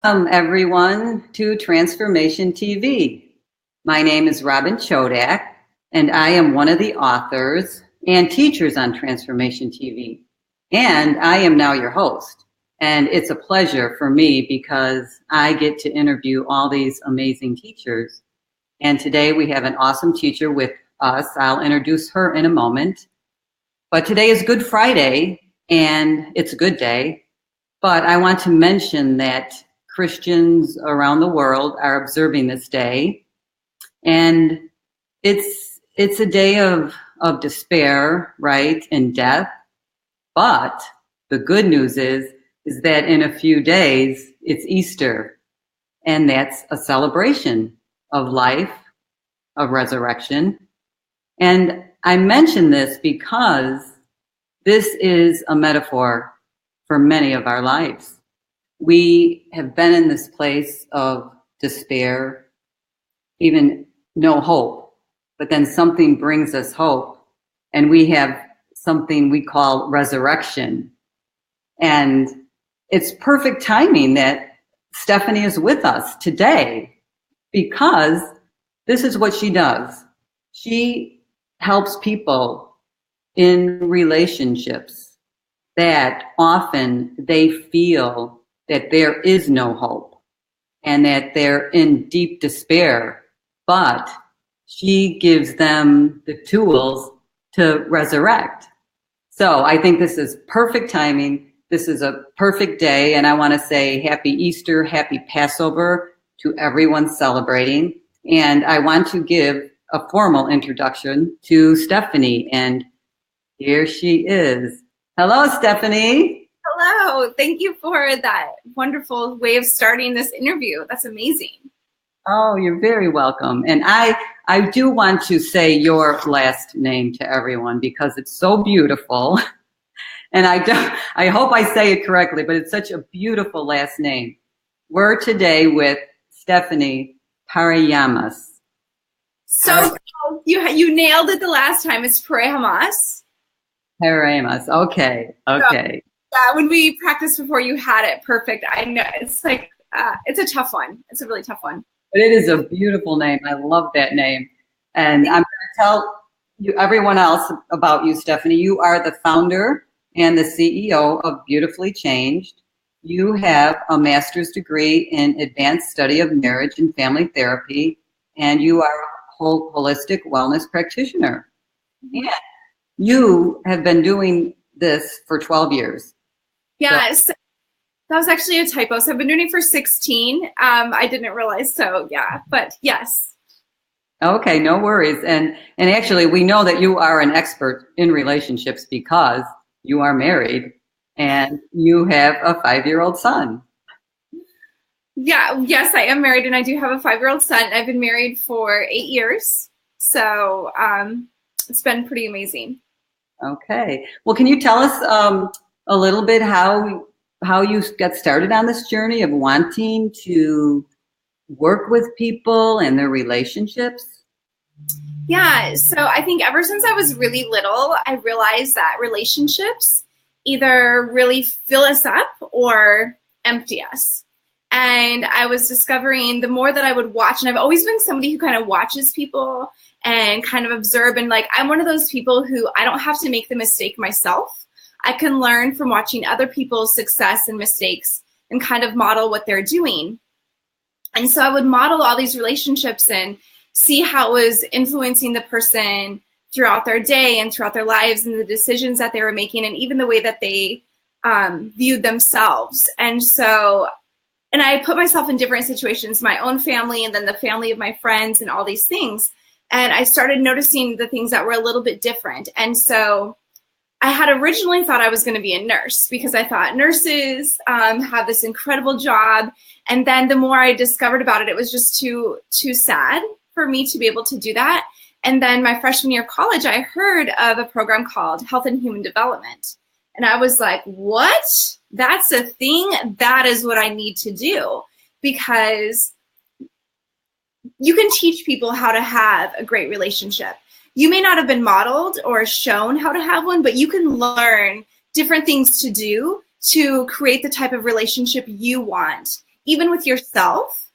Welcome, everyone, to Transformation TV. My name is Robin Chodak, and I am one of the authors and teachers on Transformation TV. And I am now your host. And it's a pleasure for me because I get to interview all these amazing teachers. And today we have an awesome teacher with us. I'll introduce her in a moment. But today is Good Friday, and it's a good day. But I want to mention that Christians around the world are observing this day. And it's a day of despair, right, and death. But the good news is that in a few days, it's Easter. And that's a celebration of life, of resurrection. And I mention this because this is a metaphor for many of our lives. We have been in this place of despair, even no hope, but then something brings us hope, and we have something we call resurrection. And it's perfect timing that Stephanie is with us today, because this is what she does. She helps people in relationships that often they feel that there is no hope and that they're in deep despair, but she gives them the tools to resurrect. So I think this is perfect timing. This is a perfect day, and I want to say happy Easter, happy Passover to everyone celebrating. And I want to give a formal introduction to Stephanie, and here she is. Hello, Stephanie. Hello. Thank you for that wonderful way of starting this interview. That's amazing. Oh, you're very welcome. And I do want to say your last name to everyone because it's so beautiful. And I hope I say it correctly, but it's such a beautiful last name. We're today with Stephanie Parejamaas. So you nailed it the last time. It's Parejamaas. Parejamaas. Okay. Okay. So, when we practiced before, you had it perfect. I know it's like it's a tough one. It's a really tough one. But it is a beautiful name. I love that name. And I'm going to tell you, everyone else, about you, Stephanie. You are the founder and the CEO of Beautifully Changed. You have a master's degree in advanced study of marriage and family therapy, and you are a holistic wellness practitioner. And you have been doing this for 12 years. Yes. So that was actually a typo. So I've been doing it for 16. I didn't realize. So yeah, but yes. Okay, no worries. And actually, we know that you are an expert in relationships because you are married and you have a 5-year-old son. Yeah, yes, I am married and I do have a 5-year-old son. I've been married for 8 years. So it's been pretty amazing. Okay. Well, can you tell us a little bit how you got started on this journey of wanting to work with people and their relationships? Yeah, so I think ever since I was really little, I realized that relationships either really fill us up or empty us. And I was discovering the more that I would watch, and I've always been somebody who kind of watches people and kind of observe, and like I'm one of those people who I don't have to make the mistake myself. I can learn from watching other people's success and mistakes and kind of model what they're doing. And so I would model all these relationships and see how it was influencing the person throughout their day and throughout their lives and the decisions that they were making and even the way that they viewed themselves. And I put myself in different situations, my own family and then the family of my friends and all these things. And I started noticing the things that were a little bit different. And so I had originally thought I was going to be a nurse because I thought nurses have this incredible job. And then the more I discovered about it, it was just too sad for me to be able to do that. And then my freshman year of college, I heard of a program called Health and Human Development. And I was like, what? That's a thing? That is what I need to do, because you can teach people how to have a great relationship. You may not have been modeled or shown how to have one, but you can learn different things to do to create the type of relationship you want even with yourself.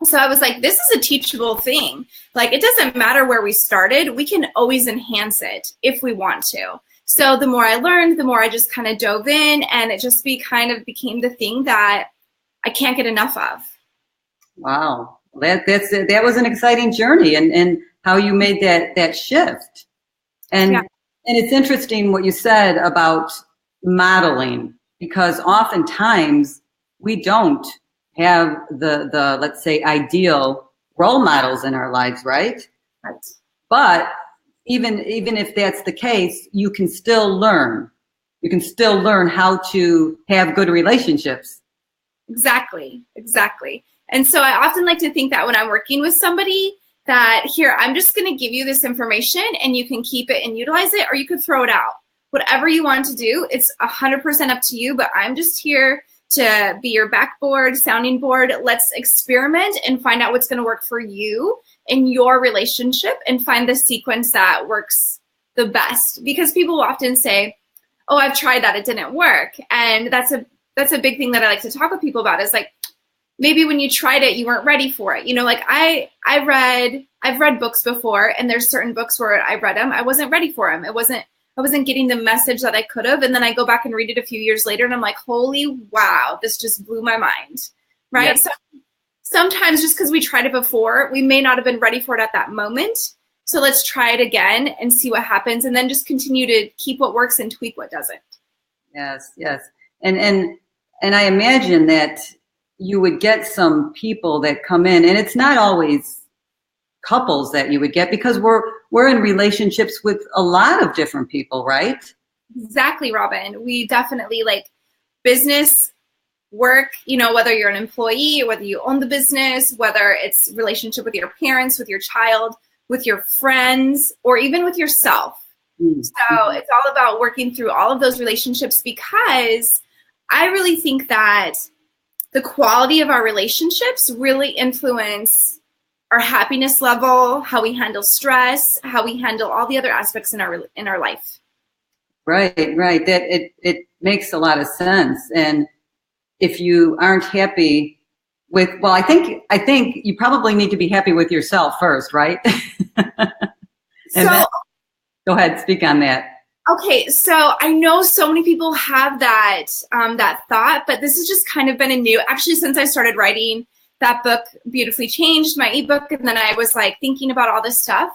So I was like, this is a teachable thing. Like, it doesn't matter where we started. We can always enhance it if we want to. So the more I learned, the more I just kind of dove in, and it just became the thing that I can't get enough of. Wow. That was an exciting journey, and how you made that shift. And it's interesting what you said about modeling, because oftentimes we don't have the let's say ideal role models in our lives, right? Right. But even if that's the case, you can still learn. You can still learn how to have good relationships. Exactly. And so I often like to think that when I'm working with somebody, that here, I'm just going to give you this information and you can keep it and utilize it, or you could throw it out. Whatever you want to do, it's 100% up to you, but I'm just here to be your backboard, sounding board. Let's experiment and find out what's going to work for you in your relationship and find the sequence that works the best. Because people will often say, oh, I've tried that, it didn't work. And that's a big thing that I like to talk with people about, is like, maybe when you tried it, you weren't ready for it. You know, like I've read books before, and there's certain books where I read them, I wasn't ready for them. I wasn't getting the message that I could have. And then I go back and read it a few years later and I'm like, holy wow, this just blew my mind. Right. Yep. So sometimes just because we tried it before, we may not have been ready for it at that moment. So let's try it again and see what happens. And then just continue to keep what works and tweak what doesn't. Yes. And I imagine that you would get some people that come in, and it's not always couples that you would get, because we're in relationships with a lot of different people, right? Exactly, Robin. We definitely, like, business, work, you know, whether you're an employee, whether you own the business, whether it's relationship with your parents, with your child, with your friends, or even with yourself. Mm-hmm. So it's all about working through all of those relationships, because I really think that the quality of our relationships really influence our happiness level, how we handle stress, how we handle all the other aspects in our life. Right. That it makes a lot of sense. And if you aren't happy with, well, I think you probably need to be happy with yourself first, right? Go ahead, speak on that. Okay, so I know so many people have that thought, but this has just kind of been a new, actually, since I started writing that book, Beautifully Changed, my ebook, and then I was like thinking about all this stuff.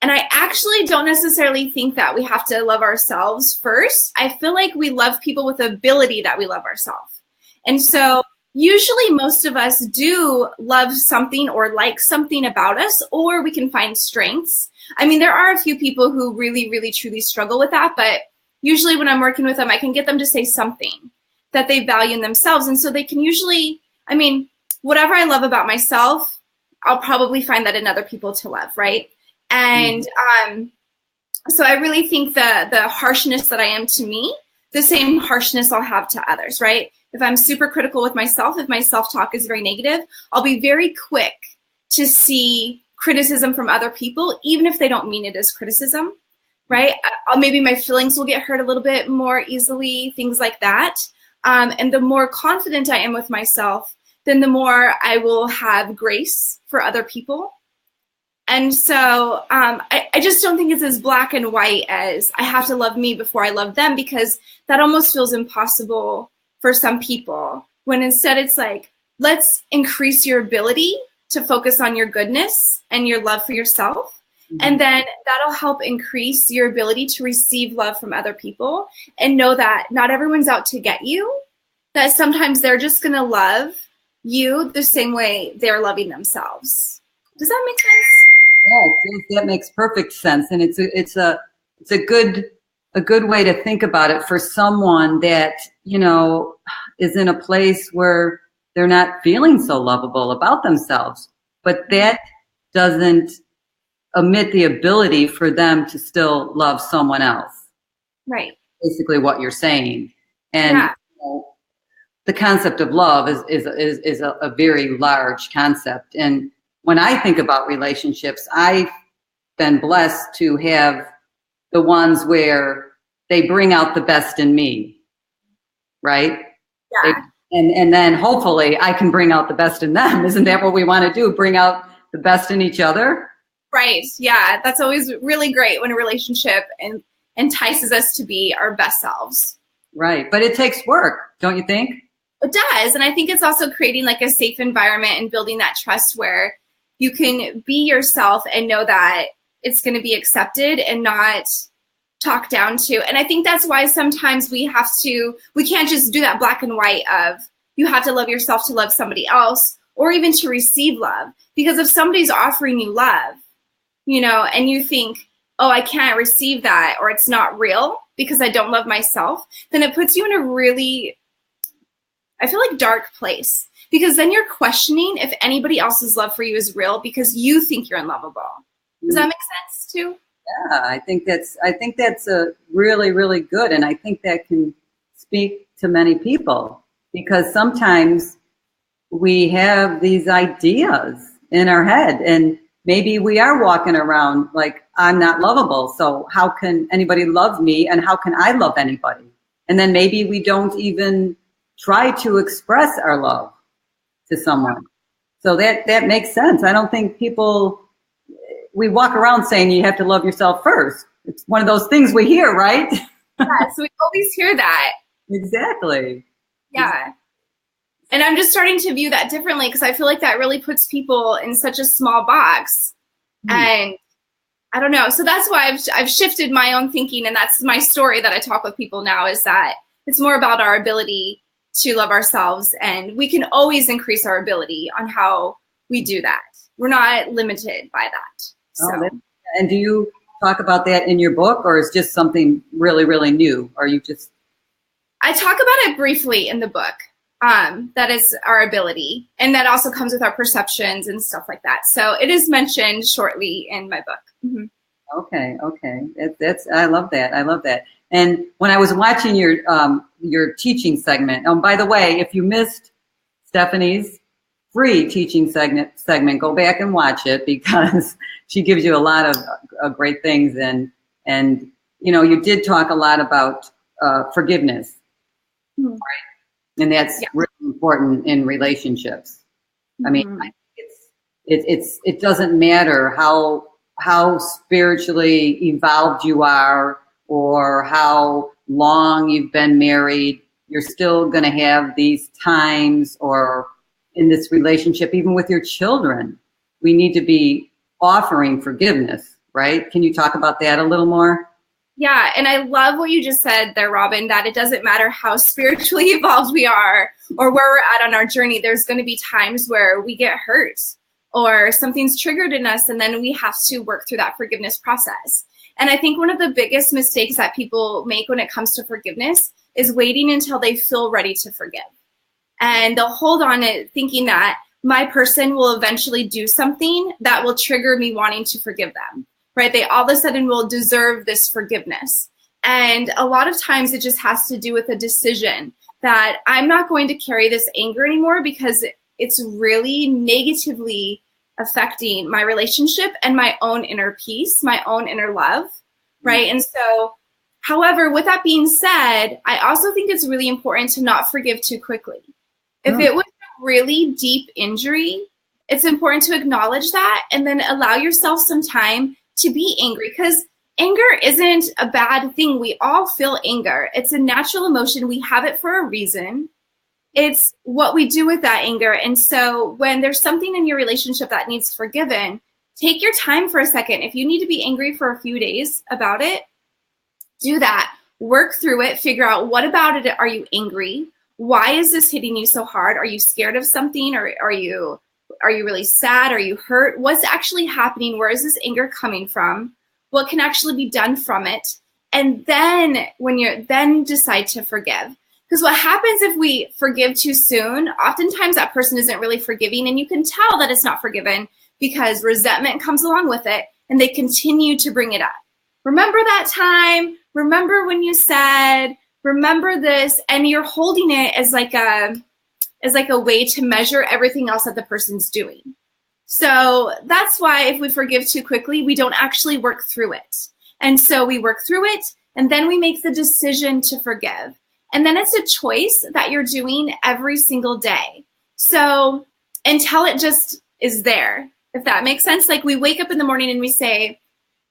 And I actually don't necessarily think that we have to love ourselves first. I feel like we love people with the ability that we love ourselves. And so usually most of us do love something or like something about us, or we can find strengths. I mean, there are a few people who really, really, truly struggle with that, but usually when I'm working with them, I can get them to say something that they value in themselves. And so they can usually, I mean, whatever I love about myself, I'll probably find that in other people to love, right? And so I really think the harshness that I am to me, the same harshness I'll have to others, right? If I'm super critical with myself, if my self-talk is very negative, I'll be very quick to see criticism from other people, even if they don't mean it as criticism, right? Maybe my feelings will get hurt a little bit more easily, things like that. And the more confident I am with myself, then the more I will have grace for other people. And so I just don't think it's as black and white as I have to love me before I love them, because that almost feels impossible for some people, when instead it's like, let's increase your ability to focus on your goodness and your love for yourself. Mm-hmm. And then that'll help increase your ability to receive love from other people, and know that not everyone's out to get you, that sometimes they're just going to love you the same way they're loving themselves. Does that make sense? Yes, that makes perfect sense. And it's a good way to think about it for someone that, you know, is in a place where they're not feeling so lovable about themselves, but that doesn't omit the ability for them to still love someone else. Right. Basically what you're saying. And you know, the concept of love is a very large concept. And when I think about relationships, I've been blessed to have the ones where they bring out the best in me, right? Yeah. And then hopefully I can bring out the best in them. Isn't that what we want to do? Bring out the best in each other? Right. Yeah. That's always really great when a relationship entices us to be our best selves. Right. But it takes work, don't you think? It does. And I think it's also creating like a safe environment and building that trust where you can be yourself and know that it's going to be accepted and not talked down to. And I think that's why sometimes we can't just do that black and white of you have to love yourself to love somebody else or even to receive love. Because if somebody's offering you love, and you think, oh, I can't receive that or it's not real because I don't love myself, then it puts you in a really, I feel like, dark place. Because then you're questioning if anybody else's love for you is real because you think you're unlovable. Does that make sense too? Yeah, I think that's a really, really good. And I think that can speak to many people because sometimes we have these ideas in our head and maybe we are walking around like I'm not lovable. So how can anybody love me and how can I love anybody? And then maybe we don't even try to express our love to someone. So that makes sense. I don't think we walk around saying you have to love yourself first. It's one of those things we hear, right? Yeah, so we always hear that. Exactly. Yeah. And I'm just starting to view that differently because I feel like that really puts people in such a small box. And I don't know. So that's why I've shifted my own thinking. And that's my story that I talk with people now is that it's more about our ability to love ourselves. And we can always increase our ability on how we do that. We're not limited by that. So. And do you talk about that in your book or is just something really, really new? Or you just... I talk about it briefly in the book. That is our ability. And that also comes with our perceptions and stuff like that. So it is mentioned shortly in my book. Mm-hmm. Okay. I love that. And when I was watching your teaching segment, by the way, if you missed Stephanie's free teaching segment, go back and watch it because she gives you a lot of great things. And you did talk a lot about forgiveness, right? And that's really important in relationships. I mean, it doesn't matter how spiritually evolved you are or how long you've been married. You're still going to have these times or in this relationship, even with your children, we need to be offering forgiveness, right? Can you talk about that a little more? Yeah, and I love what you just said there, Robin, that it doesn't matter how spiritually evolved we are or where we're at on our journey. There's going to be times where we get hurt or something's triggered in us, and then we have to work through that forgiveness process. And I think one of the biggest mistakes that people make when it comes to forgiveness is waiting until they feel ready to forgive. And they'll hold on to thinking that my person will eventually do something that will trigger me wanting to forgive them. Right? They all of a sudden will deserve this forgiveness. And a lot of times it just has to do with a decision that I'm not going to carry this anger anymore because it's really negatively affecting my relationship and my own inner peace, my own inner love, right? And so, however, with that being said, I also think it's really important to not forgive too quickly. If it was a really deep injury, it's important to acknowledge that and then allow yourself some time to be angry, because anger isn't a bad thing. We all feel anger. It's a natural emotion. We have it for a reason. It's what we do with that anger. And so when there's something in your relationship that needs forgiven, take your time for a second. If you need to be angry for a few days about it, do that. Work through it. Figure out what about it are you angry? Why is this hitting you so hard? Are you scared of something? Or are you really sad? Are you hurt? What's actually happening? Where is this anger coming from? What can actually be done from it? And then then decide to forgive. Because what happens if we forgive too soon, oftentimes that person isn't really forgiving, and you can tell that it's not forgiven because resentment comes along with it and they continue to bring it up. Remember that time? Remember when you said, remember this? And you're holding it as like a way to measure everything else that the person's doing. So that's why if we forgive too quickly, we don't actually work through it. And so we work through it, and then we make the decision to forgive. And then it's a choice that you're doing every single day. So until it just is there, if that makes sense. Like we wake up in the morning and we say,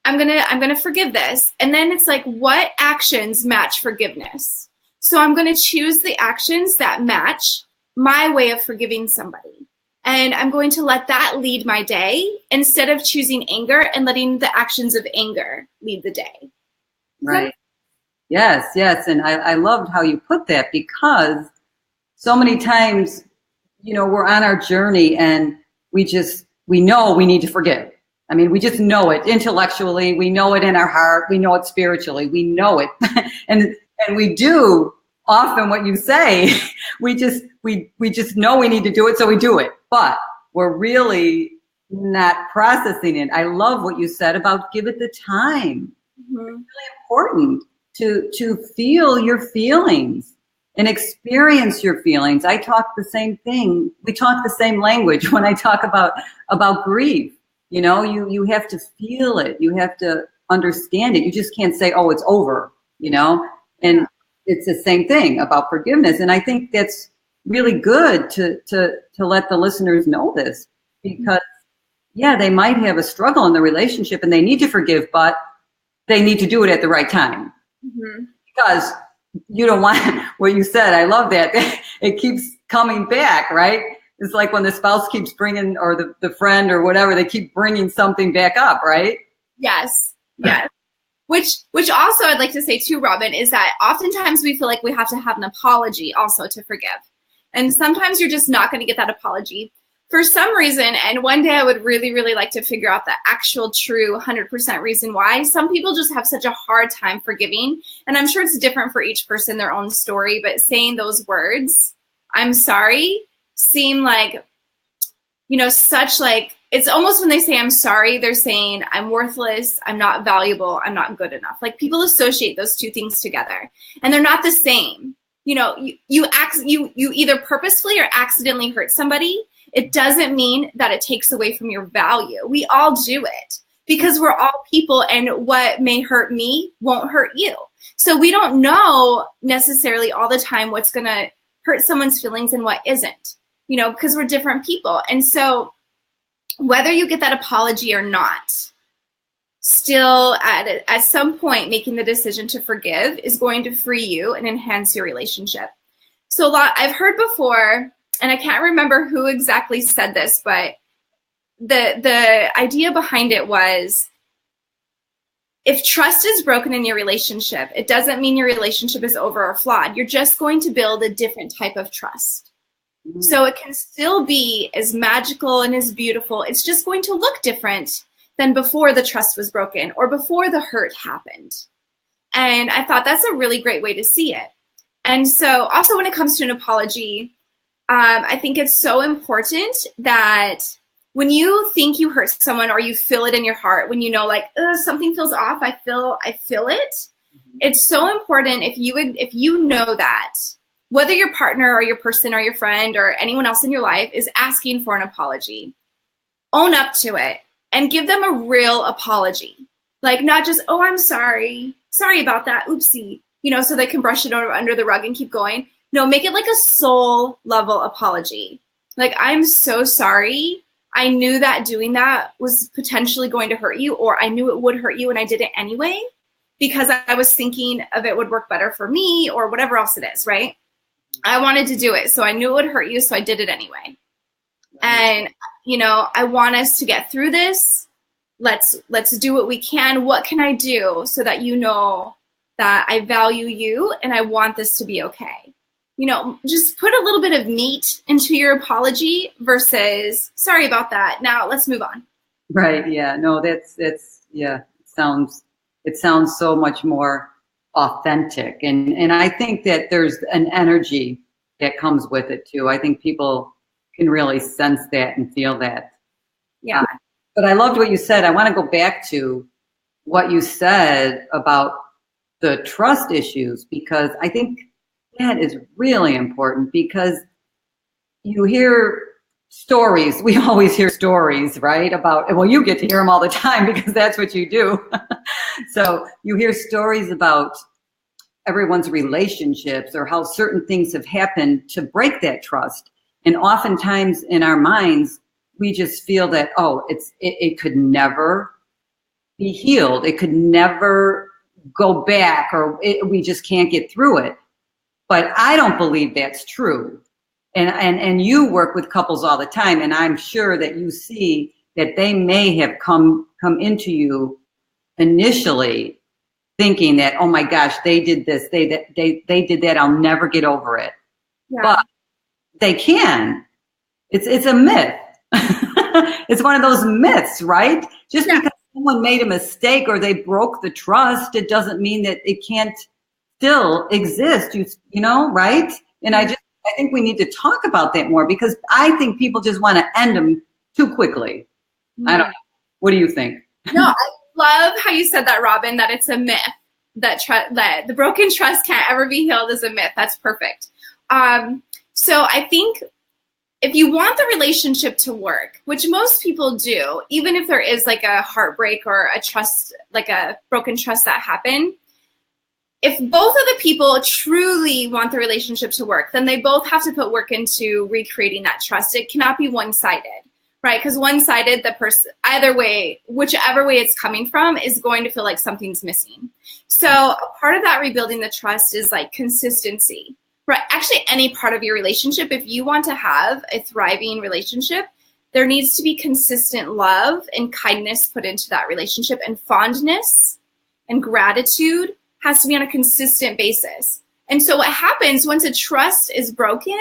I'm gonna forgive this. And then it's like, what actions match forgiveness? So I'm gonna choose the actions that match my way of forgiving somebody. And I'm going to let that lead my day instead of choosing anger and letting the actions of anger lead the day. Right. Yes, yes. And I loved how you put that, because so many times, you know, we're on our journey and we know we need to forgive. I mean, we just know it intellectually. We know it in our heart. We know it spiritually. We know it. and we do often what you say. we just know we need to do it, so we do it. But we're really not processing it. I love what you said about give it the time. It's really important to feel your feelings and experience your feelings. I talk the same thing. We talk the same language when I talk about grief. You know, you have to feel it. You have to understand it. You just can't say, oh, it's over, you know? And it's the same thing about forgiveness. And I think that's really good to let the listeners know this, because yeah, they might have a struggle in the relationship and they need to forgive, but they need to do it at the right time. Because you don't want what you said. I love that. It keeps coming back, right? It's like when the spouse keeps bringing, or the friend or whatever, they keep bringing something back up, right? Yes. Yes. Which also I'd like to say too, Robin, is that oftentimes we feel like we have to have an apology also to forgive. And sometimes you're just not going to get that apology for some reason. And one day I would really, really like to figure out the actual true 100% reason why. Some people just have such a hard time forgiving. And I'm sure it's different for each person, their own story, but saying those words, I'm sorry, seem like, you know, such like, it's almost when they say I'm sorry, they're saying I'm worthless, I'm not valuable, I'm not good enough. Like people associate those two things together and they're not the same. You know, you either purposefully or accidentally hurt somebody. It doesn't mean that it takes away from your value. We all do it because we're all people, and what may hurt me won't hurt you. So we don't know necessarily all the time what's going to hurt someone's feelings and what isn't, you know, because we're different people. And so whether you get that apology or not, still at some point making the decision to forgive is going to free you and enhance your relationship. So I've heard before, and I can't remember who exactly said this, but the idea behind it was, if trust is broken in your relationship, it doesn't mean your relationship is over or flawed. You're just going to build a different type of trust. So it can still be as magical and as beautiful. It's just going to look different than before the trust was broken or before the hurt happened. And I thought that's a really great way to see it. And so also when it comes to an apology, I think it's so important that when you think you hurt someone or you feel it in your heart, when you know like something feels off, I feel it. It's so important if you know that whether your partner or your person or your friend or anyone else in your life is asking for an apology, own up to it and give them a real apology. Like not just, oh, I'm sorry about that, oopsie, you know, so they can brush it under the rug and keep going. No, make it like a soul level apology. Like, I'm so sorry. I knew that doing that was potentially going to hurt you, or I knew it would hurt you and I did it anyway because I was thinking of it would work better for me or whatever else it is, right? I wanted to do it, so I knew it would hurt you, so I did it anyway. And, you know, I want us to get through this. Let's do what we can. What can I do so that you know that I value you and I want this to be okay? You know, just put a little bit of meat into your apology versus sorry about that. Now let's move on. Right. Yeah. No, that's yeah. It sounds so much more authentic. And I think that there's an energy that comes with it too. I think people can really sense that and feel that. Yeah. But I loved what you said. I want to go back to what you said about the trust issues, because I think that is really important, because you hear stories. We always hear stories, right? About, well, you get to hear them all the time because that's what you do. So you hear stories about everyone's relationships or how certain things have happened to break that trust. And oftentimes in our minds, we just feel that, oh, it could never be healed. It could never go back, or we just can't get through it. But I don't believe that's true. And you work with couples all the time, and I'm sure that you see that they may have come into you initially thinking that, oh my gosh, they did this, they did that, I'll never get over it. Yeah. But they can. It's a myth. It's one of those myths, right? Just because someone made a mistake or they broke the trust, it doesn't mean that it can't still exist. You know, right? And I think we need to talk about that more, because I think people just want to end them too quickly. I don't know. What do you think? No, I love how you said that, Robin, that it's a myth, that the broken trust can't ever be healed is a myth. That's perfect. So I think if you want the relationship to work, which most people do, even if there is like a heartbreak or a trust, like a broken trust that happened, if both of the people truly want the relationship to work, then they both have to put work into recreating that trust. It cannot be one-sided, right? Because one-sided, the person, either way, whichever way it's coming from, is going to feel like something's missing. So a part of that rebuilding the trust is like consistency, right? Actually, any part of your relationship, if you want to have a thriving relationship, there needs to be consistent love and kindness put into that relationship, and fondness and gratitude has to be on a consistent basis. And so what happens once a trust is broken,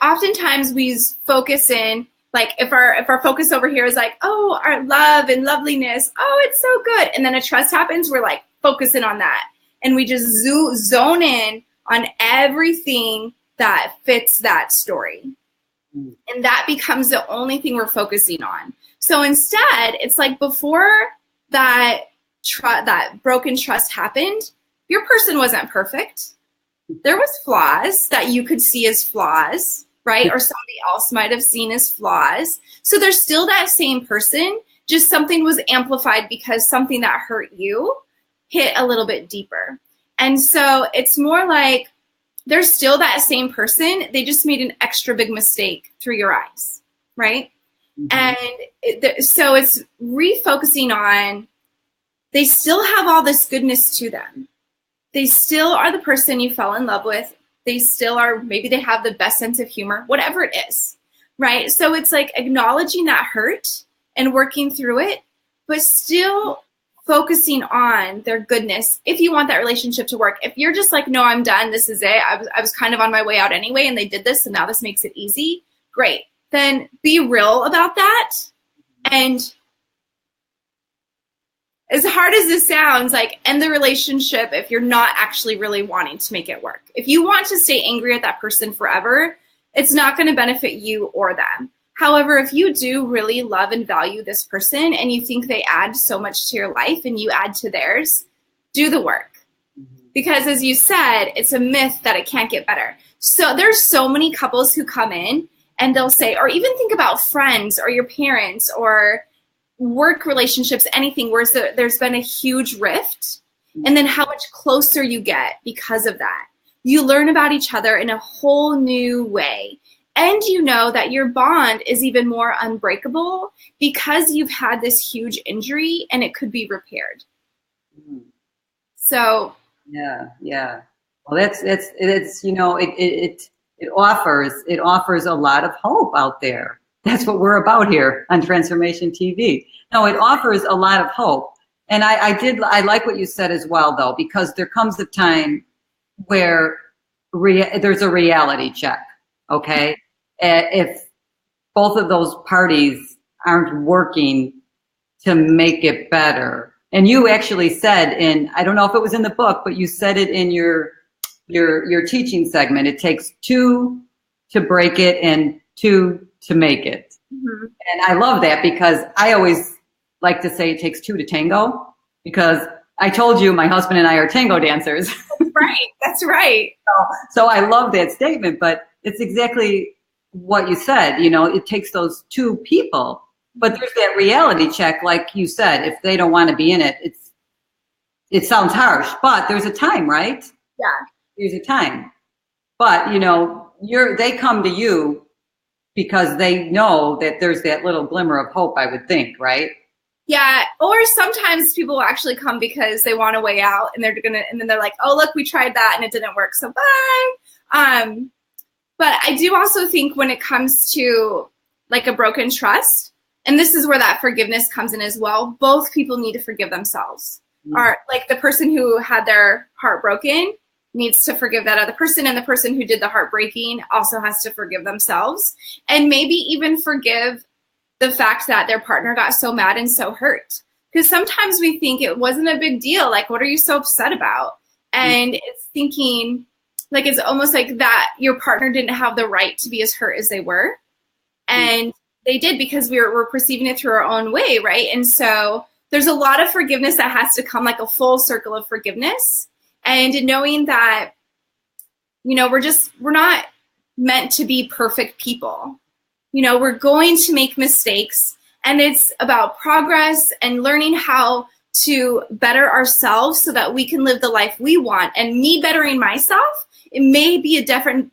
oftentimes we focus in, like if our focus over here is like, oh, our love and loveliness, oh, it's so good. And then a trust happens, we're like focusing on that. And we just zone in on everything that fits that story. And that becomes the only thing we're focusing on. So instead, it's like before that broken trust happened, your person wasn't perfect. There was flaws that you could see as flaws, right? Or somebody else might have seen as flaws. So there's still that same person, just something was amplified because something that hurt you hit a little bit deeper. And so it's more like there's still that same person. They just made an extra big mistake through your eyes, right? Mm-hmm. And so it's refocusing on, they still have all this goodness to them. They still are the person you fell in love with. They still are, maybe they have the best sense of humor, whatever it is, right? So it's like acknowledging that hurt and working through it, but still focusing on their goodness if you want that relationship to work. If you're just like, no, I'm done, this is it, I was kind of on my way out anyway, and they did this, and now this makes it easy, great. Then be real about that. And as hard as this sounds, like, end the relationship if you're not actually really wanting to make it work. If you want to stay angry at that person forever, it's not going to benefit you or them. However, if you do really love and value this person and you think they add so much to your life and you add to theirs, do the work. Because as you said, it's a myth that it can't get better. So there's so many couples who come in and they'll say, or even think about friends or your parents or work relationships, anything where there's been a huge rift, and then how much closer you get because of that. You learn about each other in a whole new way. And you know that your bond is even more unbreakable because you've had this huge injury and it could be repaired. So yeah. Well, it's you know, it offers a lot of hope out there. That's what we're about here on Transformation TV. No, it offers a lot of hope. And I like what you said as well, though, because there comes a time where there's a reality check, okay? If both of those parties aren't working to make it better. And you actually said I don't know if it was in the book, but you said it in your teaching segment, it takes two to break it and two to make it. Mm-hmm. And I love that, because I always like to say it takes two to tango, because I told you my husband and I are tango dancers. Right. That's right. So I love that statement, but it's exactly what you said. You know, it takes those two people, but there's that reality check. Like you said, if they don't want to be in it, it sounds harsh, but there's a time, right? Yeah. There's a time. But, they come to you because they know that there's that little glimmer of hope, I would think, right? Yeah. Or sometimes people will actually come because they want a way out, and and then they're like, oh, look, we tried that and it didn't work. So bye. But I do also think when it comes to like a broken trust, and this is where that forgiveness comes in as well, both people need to forgive themselves. Or like the person who had their heart broken needs to forgive that other person, and the person who did the heartbreaking also has to forgive themselves, and maybe even forgive the fact that their partner got so mad and so hurt. Because sometimes we think it wasn't a big deal. Like, what are you so upset about? And it's thinking like it's almost like that your partner didn't have the right to be as hurt as they were. And they did, because we're perceiving it through our own way, right? And so there's a lot of forgiveness that has to come, like a full circle of forgiveness. And knowing that, we're not meant to be perfect people. We're going to make mistakes, and it's about progress and learning how to better ourselves so that we can live the life we want. And me bettering myself, it may be a different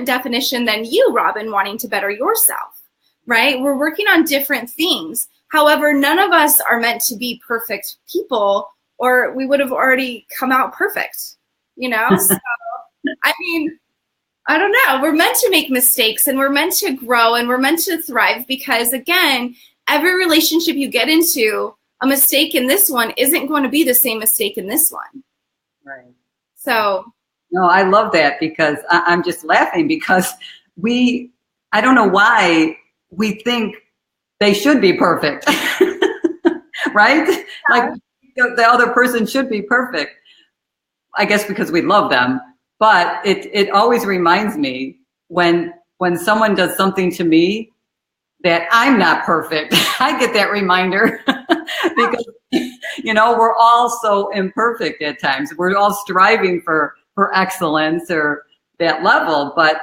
definition than you, Robin, wanting to better yourself, right? We're working on different things. However, none of us are meant to be perfect people, or we would have already come out perfect, So, I mean, I don't know. We're meant to make mistakes, and we're meant to grow, and we're meant to thrive, because again, every relationship you get into, a mistake in this one isn't going to be the same mistake in this one. Right. So. No, I love that, because I'm just laughing because I don't know why we think they should be perfect, right? Yeah. Like the other person should be perfect. I guess because we love them. But it always reminds me when someone does something to me that I'm not perfect. I get that reminder because, we're all so imperfect at times. We're all striving for excellence or that level. But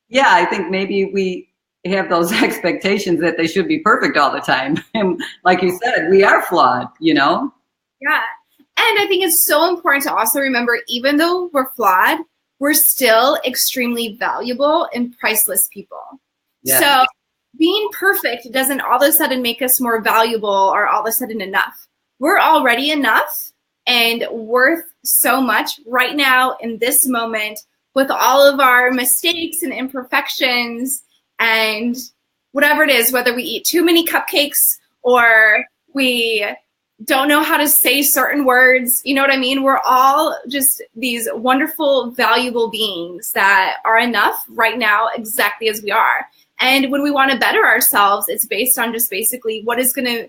yeah, I think maybe we have those expectations that they should be perfect all the time. And like you said, we are flawed, Yeah. And I think it's so important to also remember, even though we're flawed, we're still extremely valuable and priceless people. Yeah. So being perfect doesn't all of a sudden make us more valuable or all of a sudden enough. We're already enough and worth so much right now in this moment, with all of our mistakes and imperfections and whatever it is, whether we eat too many cupcakes or we don't know how to say certain words, you know what I mean? We're all just these wonderful, valuable beings that are enough right now exactly as we are. And when we want to better ourselves, it's based on just basically what is going to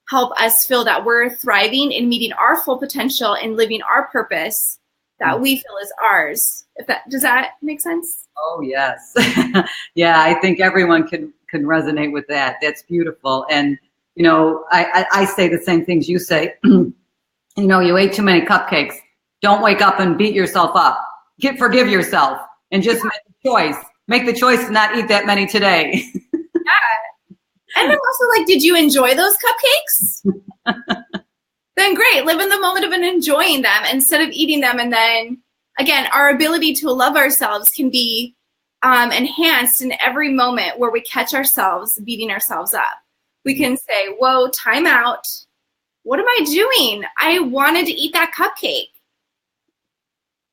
help us feel that we're thriving and meeting our full potential and living our purpose that we feel is ours. Does that make sense? Oh, yes. Yeah, I think everyone can resonate with that. That's beautiful. And I say the same things you say. You ate too many cupcakes. Don't wake up and beat yourself up. Forgive yourself and just make the choice. Make the choice to not eat that many today. Yeah. And I'm also like, did you enjoy those cupcakes? Then great. Live in the moment of enjoying them instead of eating them. And then, again, our ability to love ourselves can be enhanced in every moment where we catch ourselves beating ourselves up. We can say, whoa, time out. What am I doing? I wanted to eat that cupcake.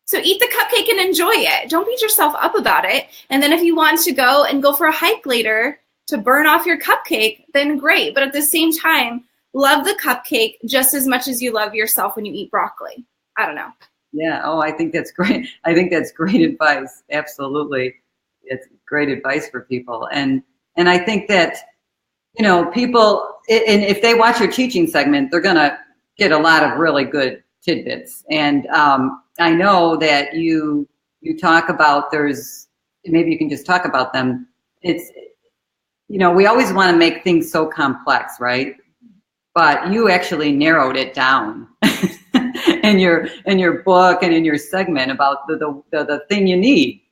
So eat the cupcake and enjoy it. Don't beat yourself up about it. And then if you want to go for a hike later to burn off your cupcake, then great. But at the same time, love the cupcake just as much as you love yourself when you eat broccoli. I don't know. Yeah. Oh, I think that's great. I think that's great advice. Absolutely. It's great advice for people. And I think that, people, and if they watch your teaching segment, they're going to get a lot of really good tidbits. And I know that you talk about, maybe you can just talk about them. It's, we always want to make things so complex, right? But you actually narrowed it down in your book and in your segment about the thing you need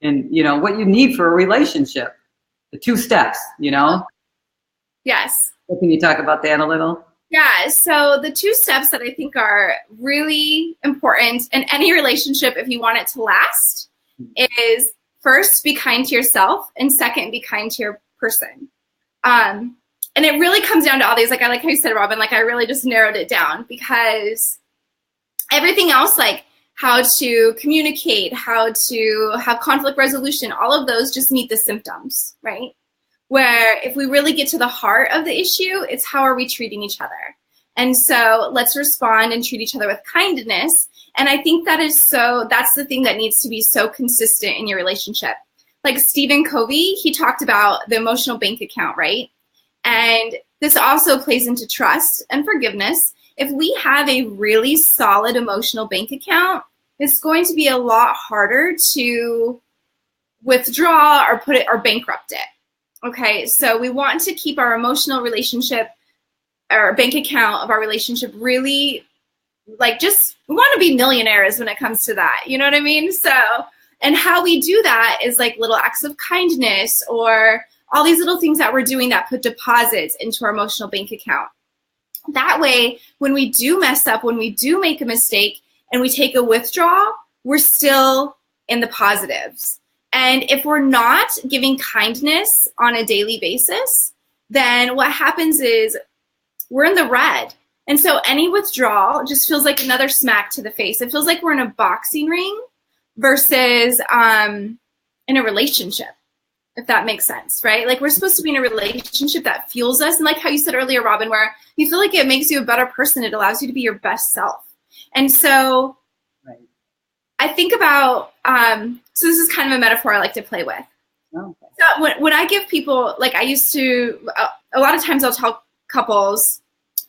and, what you need for a relationship, the 2 steps, Yes. Can you talk about that a little? Yeah, so the two steps that I think are really important in any relationship if you want it to last is first, be kind to yourself, and second, be kind to your person. And it really comes down to all these, like I like how you said, Robin, like I really just narrowed it down because everything else, like how to communicate, how to have conflict resolution, all of those just meet the symptoms, right? Where if we really get to the heart of the issue, it's how are we treating each other? And so let's respond and treat each other with kindness. And I think that's the thing that needs to be so consistent in your relationship. Like Stephen Covey, he talked about the emotional bank account, right? And this also plays into trust and forgiveness. If we have a really solid emotional bank account, it's going to be a lot harder to withdraw or put it or bankrupt it. Okay, so we want to keep our emotional relationship, our bank account of our relationship really, like just, we want to be millionaires when it comes to that. You know what I mean? So, and how we do that is like little acts of kindness or all these little things that we're doing that put deposits into our emotional bank account. That way, when we do mess up, when we do make a mistake and we take a withdrawal, we're still in the positives. And if we're not giving kindness on a daily basis, then what happens is we're in the red. And so any withdrawal just feels like another smack to the face. It feels like we're in a boxing ring versus in a relationship, if that makes sense, right? Like we're supposed to be in a relationship that fuels us. And like how you said earlier, Robin, where you feel like it makes you a better person. It allows you to be your best self. And so right. I think about, so this is kind of a metaphor I like to play with. Oh, okay. So when I give people, like I used to, a lot of times I'll tell couples,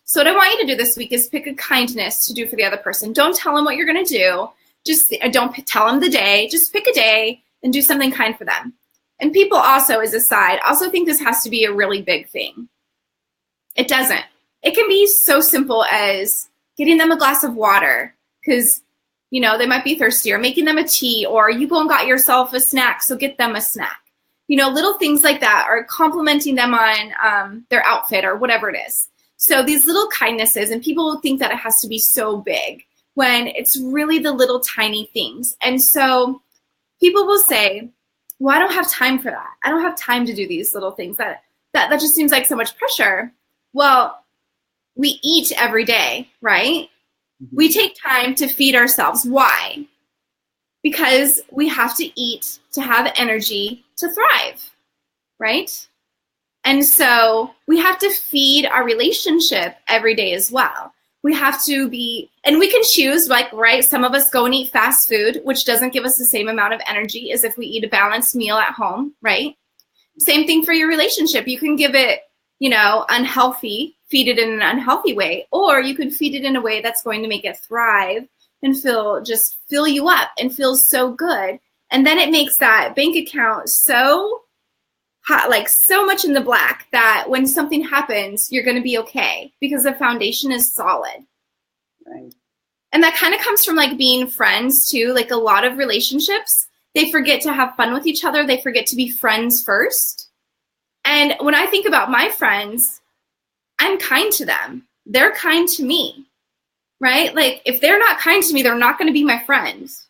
so what I want you to do this week is pick a kindness to do for the other person. Don't tell them what you're going to do. Just don't tell them the day. Just pick a day and do something kind for them. And people also, as a side, also think this has to be a really big thing. It doesn't. It can be so simple as getting them a glass of water because, you know, they might be thirsty, or making them a tea, or you go and got yourself a snack, so get them a snack. You know, little things like that, or complimenting them on their outfit or whatever it is. So these little kindnesses, and people think that it has to be so big when it's really the little tiny things. And so people will say, well, I don't have time for that. I don't have time to do these little things. That just seems like so much pressure. Well, we eat every day, right? Mm-hmm. We take time to feed ourselves. Why? Because we have to eat to have energy to thrive, right? And so we have to feed our relationship every day as well. We have to be, and we can choose, like, right, some of us go and eat fast food, which doesn't give us the same amount of energy as if we eat a balanced meal at home, right? Same thing for your relationship. You can give it, you know, unhealthy, feed it in an unhealthy way, or you can feed it in a way that's going to make it thrive and fill you up and feel so good. And then it makes that bank account so hot, like so much in the black that when something happens, you're going to be okay because the foundation is solid. Right. And that kind of comes from like being friends too. Like a lot of relationships, they forget to have fun with each other. They forget to be friends first. And when I think about my friends, I'm kind to them. They're kind to me, right? Like if they're not kind to me, they're not going to be my friends.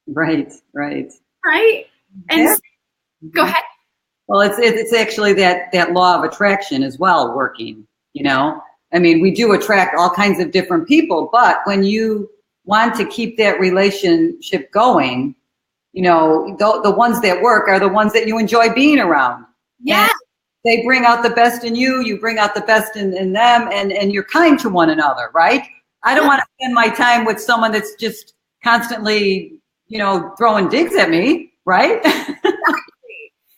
Right, right. Right? And yeah. Go ahead. Well, it's actually that law of attraction as well working, you know? I mean, we do attract all kinds of different people, but when you want to keep that relationship going, you know, the ones that work are the ones that you enjoy being around. Yeah. And they bring out the best in you, you bring out the best in them, and you're kind to one another, right? I don't want to spend my time with someone that's just constantly, you know, throwing digs at me, right?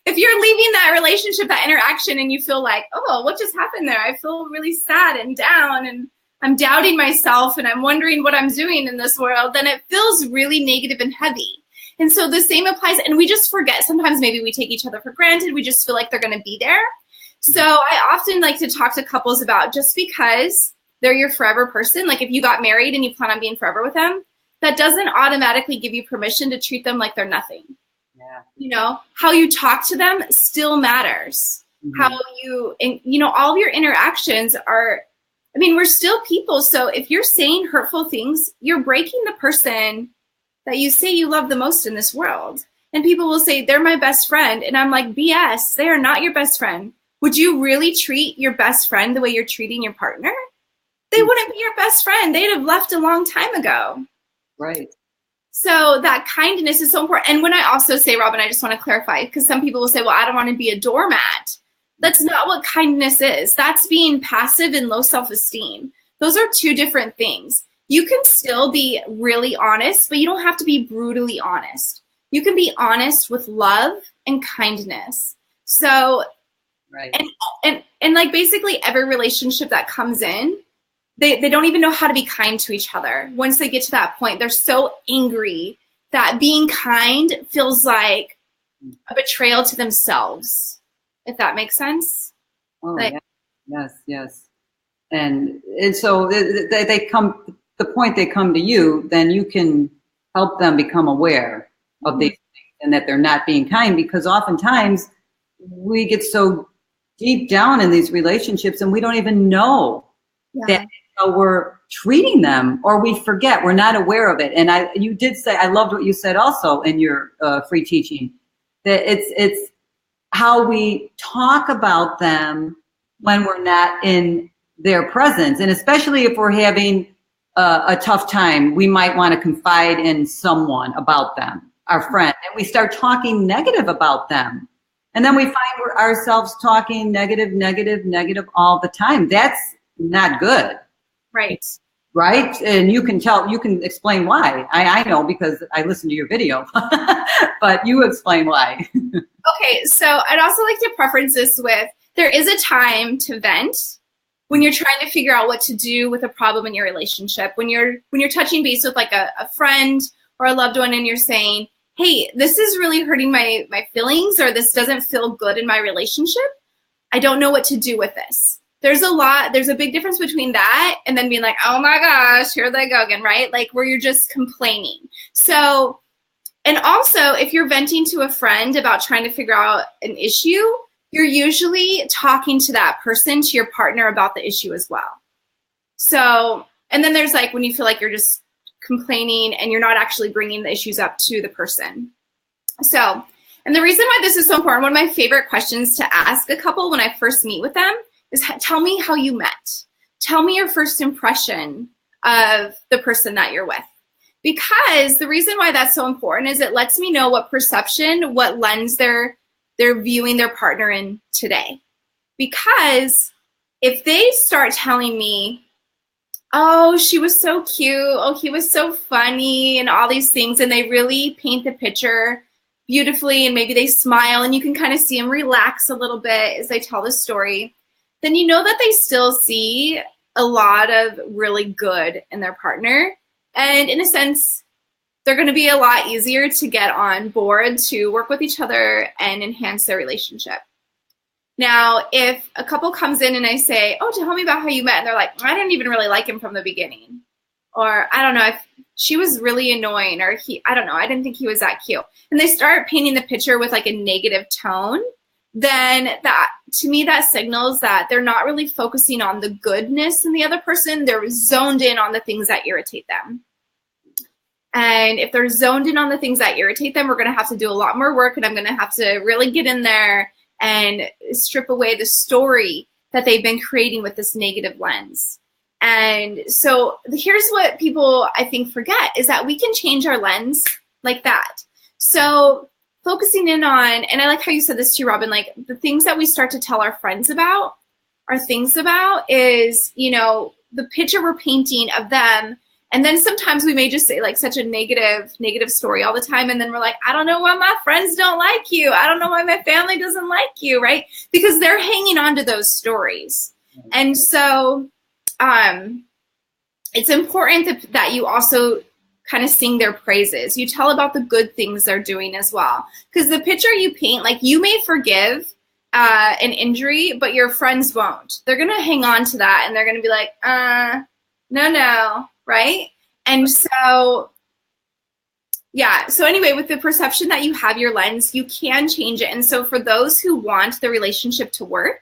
If you're leaving that relationship, that interaction, and you feel like, oh, what just happened there? I feel really sad and down, and I'm doubting myself, and I'm wondering what I'm doing in this world, then it feels really negative and heavy. And so the same applies, and we just forget. Sometimes maybe we take each other for granted. We just feel like they're going to be there. So I often like to talk to couples about just because they're your forever person, like if you got married and you plan on being forever with them, that doesn't automatically give you permission to treat them like they're nothing. Yeah. You know, how you talk to them still matters. Mm-hmm. How you know, all of your interactions are I mean, we're still people. So if you're saying hurtful things, you're breaking the person that you say you love the most in this world. And people will say, they're my best friend. And I'm like, BS, they are not your best friend. Would you really treat your best friend the way you're treating your partner? They wouldn't be your best friend. They'd have left a long time ago. Right. So that kindness is so important. And when I also say, Robin, I just want to clarify, because some people will say, well, I don't want to be a doormat. That's not what kindness is. That's being passive and low self-esteem. Those are two different things. You can still be really honest, but you don't have to be brutally honest. You can be honest with love and kindness. So, right. And like basically every relationship that comes in, they don't even know how to be kind to each other. Once they get to that point, they're so angry that being kind feels like a betrayal to themselves, if that makes sense. Oh, like, yes. And so they come, the point they come to you, then you can help them become aware of these things and that they're not being kind, because oftentimes we get so deep down in these relationships and we don't even know that how we're treating them, or we forget, we're not aware of it. And you did say, I loved what you said also in your free teaching, that it's how we talk about them when we're not in their presence. And especially if we're having a tough time, we might want to confide in someone about them, our friend, and we start talking negative about them. And then we find ourselves talking negative all the time. That's not good. Right. Right. And you can explain why. I know because I listened to your video, but you explain why. Okay. So I'd also like to preference this with, there is a time to vent when you're trying to figure out what to do with a problem in your relationship. When you're touching base with like a friend or a loved one and you're saying, hey, this is really hurting my feelings, or this doesn't feel good in my relationship. I don't know what to do with this. There's a big difference between that and then being like, oh my gosh, here they go again, right? Like where you're just complaining. So, and also if you're venting to a friend about trying to figure out an issue, you're usually talking to that person, to your partner, about the issue as well. So, and then there's like when you feel like you're just complaining and you're not actually bringing the issues up to the person. So, and the reason why this is so important, one of my favorite questions to ask a couple when I first meet with them is, tell me how you met. Tell me your first impression of the person that you're with. Because the reason why that's so important is it lets me know what perception, what lens they're viewing their partner in today. Because if they start telling me, oh, she was so cute, oh, he was so funny, and all these things, and they really paint the picture beautifully, and maybe they smile, and you can kind of see them relax a little bit as they tell the story, then you know that they still see a lot of really good in their partner. And in a sense, they're going to be a lot easier to get on board to work with each other and enhance their relationship. Now, if a couple comes in and I say, oh, tell me about how you met, and they're like, I didn't even really like him from the beginning. Or I don't know, if she was really annoying, or I don't know, I didn't think he was that cute. And they start painting the picture with like a negative tone, then that, to me, that signals that they're not really focusing on the goodness in the other person. They're zoned in on the things that irritate them. And if they're zoned in on the things that irritate them, we're going to have to do a lot more work, and I'm going to have to really get in there and strip away the story that they've been creating with this negative lens. And so here's what people, I think, forget, is that we can change our lens like that. So focusing in on, and I like how you said this too, Robin, like the things that we start to tell our friends about, our things about is, you know, the picture we're painting of them. And then sometimes we may just say like such a negative story all the time. And then we're like, I don't know why my friends don't like you. I don't know why my family doesn't like you, right? Because they're hanging on to those stories. And so it's important that you also kind of sing their praises. You tell about the good things they're doing as well. Because the picture you paint, like you may forgive an injury, but your friends won't. They're going to hang on to that and they're going to be like, no, right? And so, yeah. So anyway, with the perception that you have your lens, you can change it. And so for those who want the relationship to work,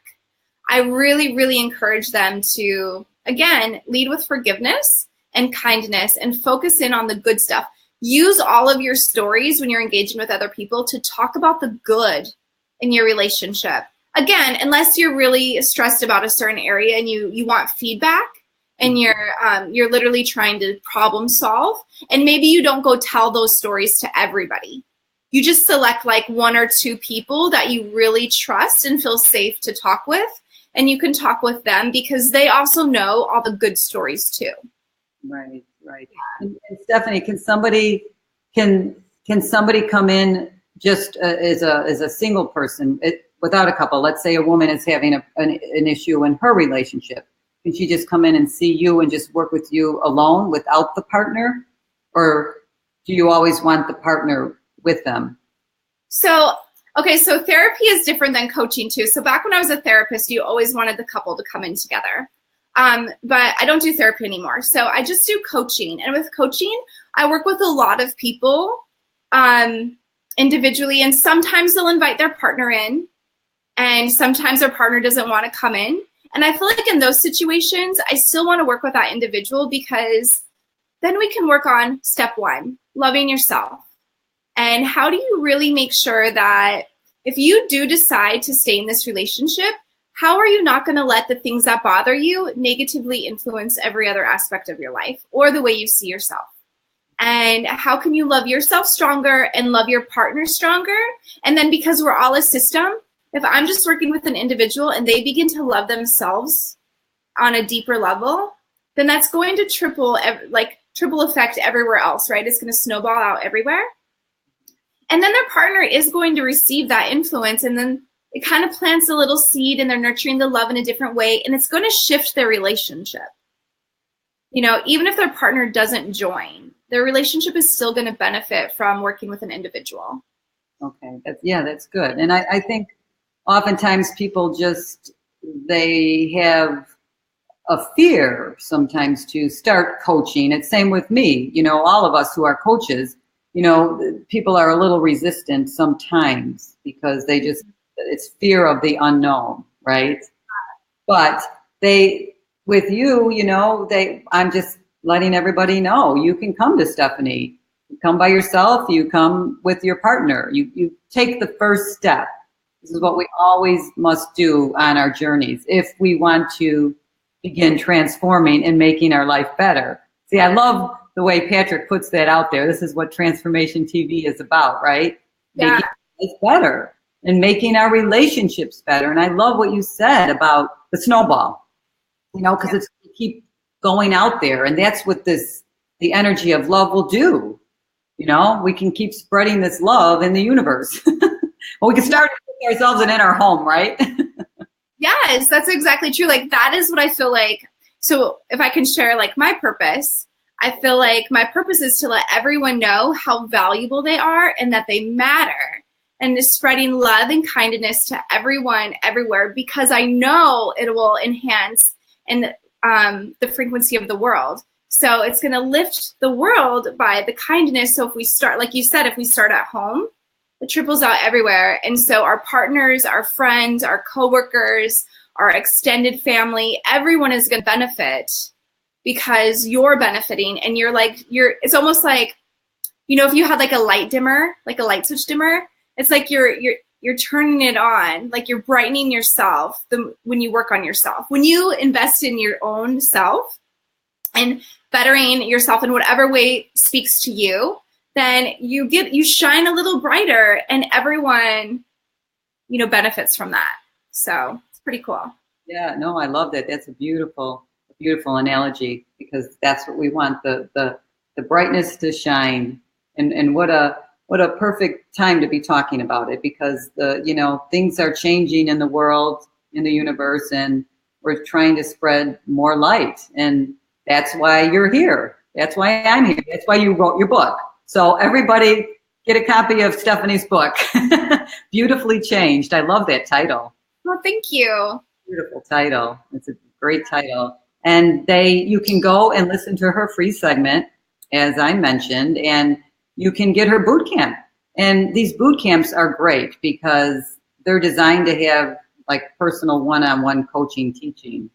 I really, really encourage them to again, lead with forgiveness and kindness and focus in on the good stuff. Use all of your stories when you're engaging with other people to talk about the good in your relationship. Again, unless you're really stressed about a certain area and you want feedback and you're literally trying to problem solve, and maybe you don't go tell those stories to everybody. You just select like 1 or 2 people that you really trust and feel safe to talk with, and you can talk with them because they also know all the good stories too. Right. And Stephanie, can somebody come in just as a single person without a couple? Let's say a woman is having an issue in her relationship. Can she just come in and see you and just work with you alone without the partner? Or do you always want the partner with them? So therapy is different than coaching too. So back when I was a therapist, you always wanted the couple to come in together. But I don't do therapy anymore. So I just do coaching. And with coaching, I work with a lot of people individually. And sometimes they'll invite their partner in. And sometimes their partner doesn't want to come in. And I feel like in those situations, I still want to work with that individual because then we can work on step 1, loving yourself. And how do you really make sure that if you do decide to stay in this relationship, how are you not going to let the things that bother you negatively influence every other aspect of your life or the way you see yourself? And how can you love yourself stronger and love your partner stronger? And then because we're all a system, if I'm just working with an individual and they begin to love themselves on a deeper level, then that's going to triple effect everywhere else, right? It's going to snowball out everywhere. And then their partner is going to receive that influence, and then it kind of plants a little seed and they're nurturing the love in a different way, and it's going to shift their relationship. Even if their partner doesn't join, their relationship is still going to benefit from working with an individual. Okay. That's good. And I think oftentimes people they have a fear sometimes to start coaching. It's same with me, all of us who are coaches, people are a little resistant sometimes because it's fear of the unknown, right? But with you, I'm just letting everybody know you can come to Stephanie. You come by yourself, you come with your partner. You take the first step. This is what we always must do on our journeys if we want to begin transforming and making our life better. See, I love the way Patrick puts that out there. This is what Transformation TV is about, right? Yeah. Making it better and making our relationships better. And I love what you said about the snowball, because it's keep going out there. And that's what the energy of love will do. We can keep spreading this love in the universe. Well, we can start with ourselves and in our home, right? Yes, that's exactly true. Like that is what I feel like. So if I can share like my purpose, I feel like my purpose is to let everyone know how valuable they are and that they matter, and is spreading love and kindness to everyone, everywhere, because I know it will enhance the frequency of the world. So it's going to lift the world by the kindness. So if we start, like you said, if we start at home, it triples out everywhere. And so our partners, our friends, our coworkers, our extended family, everyone is going to benefit because you're benefiting. And it's almost like, if you had like a light dimmer, like a light switch dimmer, it's like you're turning it on, like you're brightening yourself when you work on yourself. When you invest in your own self and bettering yourself in whatever way speaks to you, then you shine a little brighter, and everyone, benefits from that. So it's pretty cool. Yeah, no, I love that. That's a beautiful analogy, because that's what we want, the brightness to shine. And what a perfect time to be talking about it, because things are changing in the world, in the universe, and we're trying to spread more light. And that's why you're here. That's why I'm here. That's why you wrote your book. So everybody get a copy of Stephanie's book, Beautifully Changed. I love that title. Well, thank you. Beautiful title. It's a great title. And you can go and listen to her free segment, as I mentioned, and you can get her boot camp. And these boot camps are great because they're designed to have like personal one-on-one coaching teaching.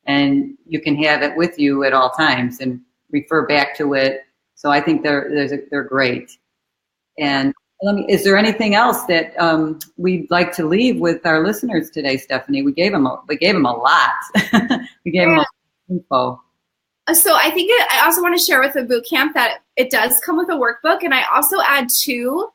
and you can have it with you at all times and refer back to it. So I think they're great. And is there anything else that we'd like to leave with our listeners today, Stephanie? We gave them a lot. We gave them a lot of info. So I think I also want to share with the boot camp that it does come with a workbook, and I also add two.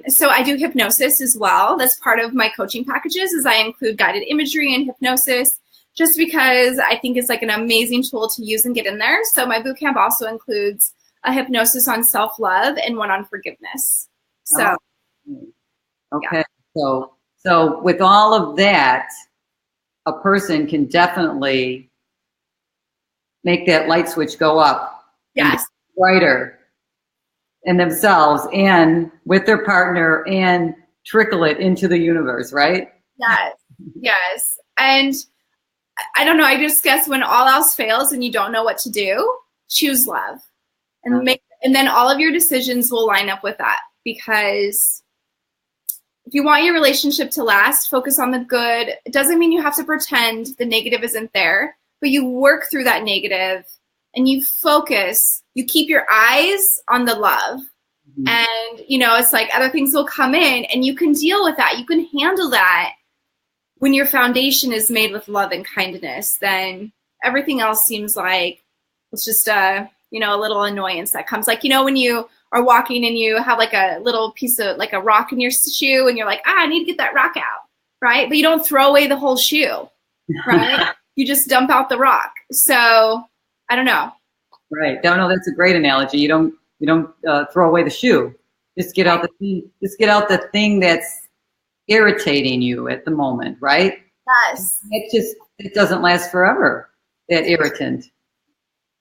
So I do hypnosis as well. That's part of my coaching packages, is I include guided imagery and hypnosis, just because I think it's like an amazing tool to use and get in there. So my boot camp also includes a hypnosis on self-love and one on forgiveness. So, okay. Yeah. So with all of that, a person can definitely make that light switch go up. Yes. Brighter in themselves and with their partner, and trickle it into the universe, right? Yes. Yes. And I don't know, I just guess when all else fails and you don't know what to do, choose love. And then all of your decisions will line up with that, because if you want your relationship to last, focus on the good. It doesn't mean you have to pretend the negative isn't there, but you work through that negative and you focus, you keep your eyes on the love. Mm-hmm. And, it's like other things will come in and you can deal with that. You can handle that. When your foundation is made with love and kindness, then everything else seems like it's just a little annoyance that comes. Like, when you are walking and you have like a little piece of like a rock in your shoe and you're like, I need to get that rock out, right? But you don't throw away the whole shoe, right? You just dump out the rock. So I don't know. Right. No, that's a great analogy. You don't throw away the shoe. Just get out the thing that's irritating you at the moment, right? Yes. It doesn't last forever, that irritant.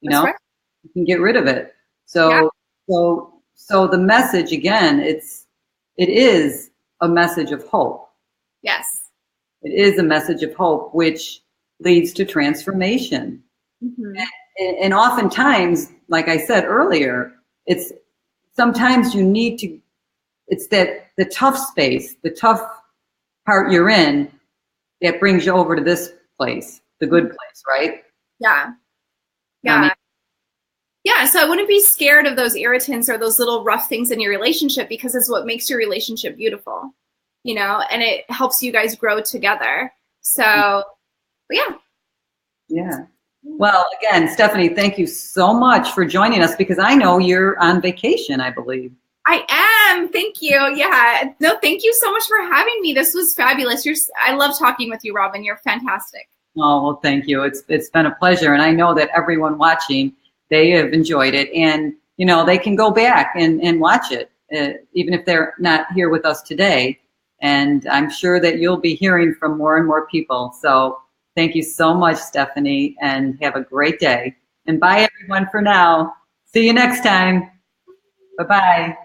Right. You can get rid of it. So the message, again, it is a message of hope. Yes. It is a message of hope, which leads to transformation. Mm-hmm. And oftentimes, like I said earlier, sometimes you need to, it's that the tough space, the tough part you're in, that brings you over to this place, the good place, right? Yeah. Yeah. Yeah, so I wouldn't be scared of those irritants or those little rough things in your relationship, because it's what makes your relationship beautiful, and it helps you guys grow together. So, but yeah. Yeah. Well, again, Stephanie, thank you so much for joining us, because I know you're on vacation, I believe. I am. Thank you. Yeah. No, thank you so much for having me. This was fabulous. I love talking with you, Robin. You're fantastic. Oh, well, thank you. It's been a pleasure. And I know that everyone watching, they have enjoyed it. And, they can go back and watch it, even if they're not here with us today. And I'm sure that you'll be hearing from more and more people. So thank you so much, Stephanie, and have a great day. And bye, everyone, for now. See you next time. Bye-bye.